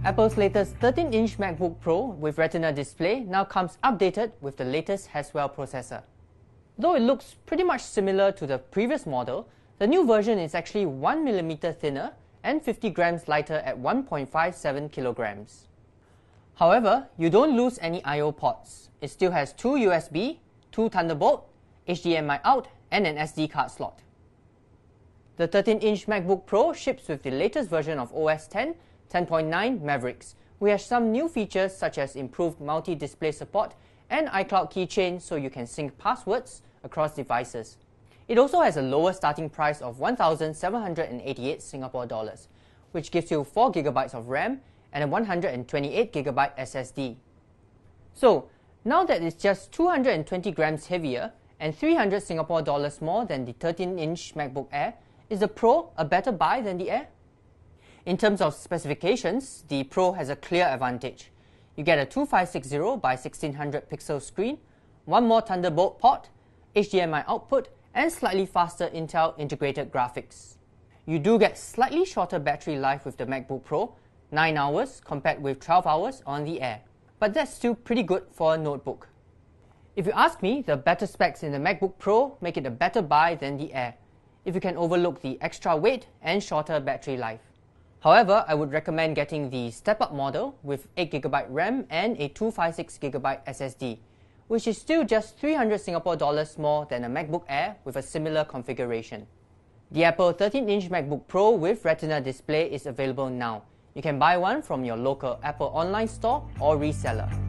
Apple's latest 13-inch MacBook Pro with Retina display now comes updated with the latest Haswell processor. Though it looks pretty much similar to the previous model, the new version is actually 1mm thinner and 50 grams lighter at 1.57 kilograms. However, you don't lose any I/O ports. It still has 2 USB, 2 Thunderbolt, HDMI out, and an SD card slot. The 13-inch MacBook Pro ships with the latest version of OS X, 10.9 Mavericks, which has some new features such as improved multi-display support and iCloud keychain so you can sync passwords across devices. It also has a lower starting price of 1,788 Singapore dollars, which gives you 4GB of RAM and a 128GB SSD. So, now that it's just 220 grams heavier and 300 Singapore dollars more than the 13-inch MacBook Air, is the Pro a better buy than the Air? In terms of specifications, the Pro has a clear advantage. You get a 2560 by 1600 pixel screen, one more Thunderbolt port, HDMI output, and slightly faster Intel integrated graphics. You do get slightly shorter battery life with the MacBook Pro, 9 hours compared with 12 hours on the Air. But that's still pretty good for a notebook. If you ask me, the better specs in the MacBook Pro make it a better buy than the Air, if you can overlook the extra weight and shorter battery life. However, I would recommend getting the step-up model with 8GB RAM and a 256GB SSD, which is still just 300 Singapore dollars more than a MacBook Air with a similar configuration. The Apple 13-inch MacBook Pro with Retina display is available now. You can buy one from your local Apple online store or reseller.